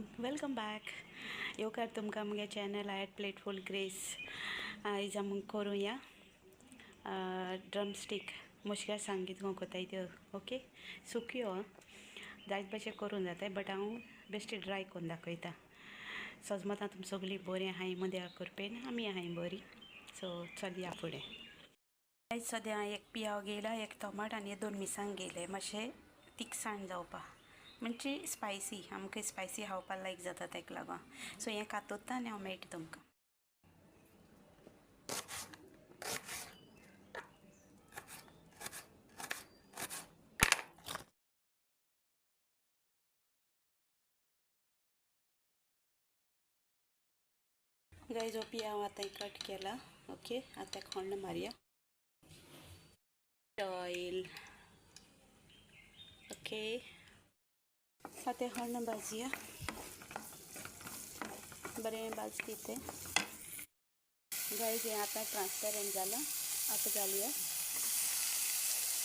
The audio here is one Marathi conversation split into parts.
Welcome back. येवकार तुमकां मुगे चॅनल ॲट प्लेटफूल ग्रेस. आयज आमी करूया ड्रमस्टीक मुशक्या सांगीत कोताय त्यो. ओके, सुक्यो जायत भाशे करून जाताय, बट हांव बेश्टी ड्राय करून दाखयता. समज तुम सगळीं बरीं आहाय मद्या करपेन, आमी आहाय बरीं. सो चलया फुडें. आयज सद्या एक पियाव घेयला, एक टोमाट आनी 2 मिरसांग घेयले, मातशें तिखसाण जावपा, म्हणजे स्पायसी. आमकां स्पायसी खावपा लायक जाता ताका लागून. सो हें कातोत्ता आनी हांव मेळटा तुमकां. गायज हो पियाव आतां कट केला. ओके, आतां खोंड मारया. ऑयल. ओके, आतां खोंड भाजया. बरें भाजती तें. गायज हें आतां ट्रान्सपेरंट जालां. आतां घालया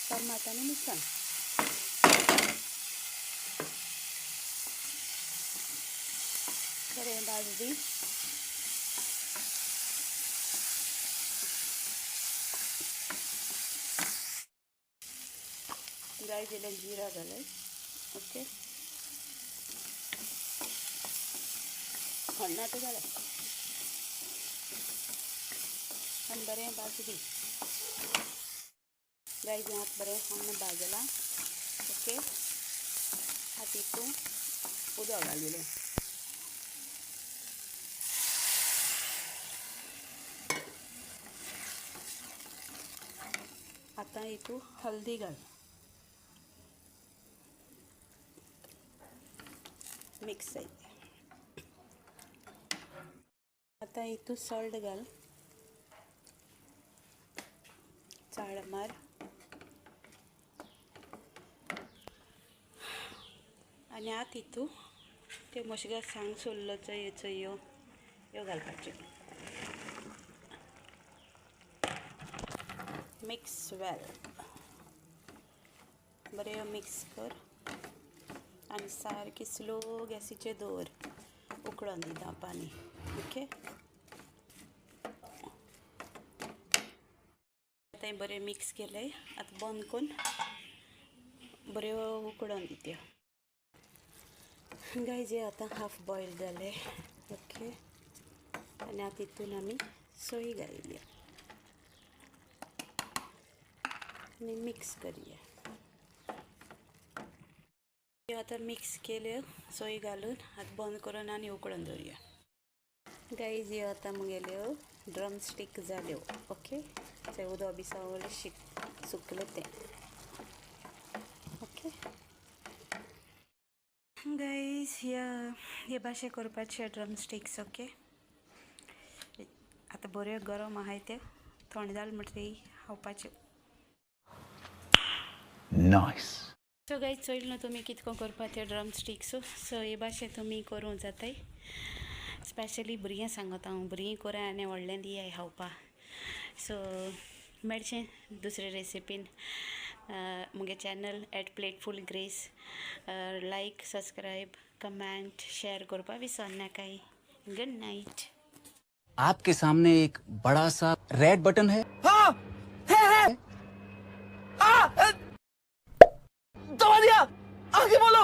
टमाट आनी मिरसांग. बरें भाजली. गायज इल्लें जिरा घालय. ओके, खोंड आतां घालय आनी बरें भाजली. गायज हें आतां बरें खोंड भाजलां. ओके, आतां हितून उदक घालिलें. आतां हितून हल्दी घाल. मिक्स जायते. आतां हितून सॉल्ट घाल. चाळ मार आनी आतां हितून त्यो मुशक्या सांग सोल्लो चयो ह्यो घालपाच्यो. मिक्स वेल. बरें मिक्स कर आनी सारकी स्लो गॅसीचेर दवर. उकडून दिता पाणी. ओके, आतां बरें मिक्स केलें. आतां बंद करून बऱ्यो उकडून दित्यो. गायज हें आतां हाफ बॉयल जालें. ओके, आनी आतां हितून आमी सोय घालया आनी मिक्स करया. आतां मिक्स केल्यो सोय घालून आतां बंद करून आनी उकडून दवरया. गायज ह्यो आतां मुगेल्यो ड्रमस्टीक जाल्यो. ओके, तें उदक बी सगळें सुकलें तें. ओके गायज हे भाशे करपाचे ड्रमस्टिक्स. ओके, आतां बऱ्यो गरम आहाय त्यो. थंड जाल म्हणटरी खावपाच्यो. नायस. सो गायज चोयल न्हू तुमी कितको करपा त्यो ड्रमस्टिक्स. सो हे भाशे तुमी करूं जाताय. स्पेशली भुरग्यां सांगता हांव, भुरगीं कोराय आनी व्हडलें दियाय खावपा. सो मेळचें दुसरे रेसिपीन. मुगे channel at plateful grace. Like, subscribe, comment, share करपा विसर नाकाय. Good Knight. आपके सामने एक बड़ा सा रेड बटन है. हाँ, है. दबा दिया. आगे बोलो.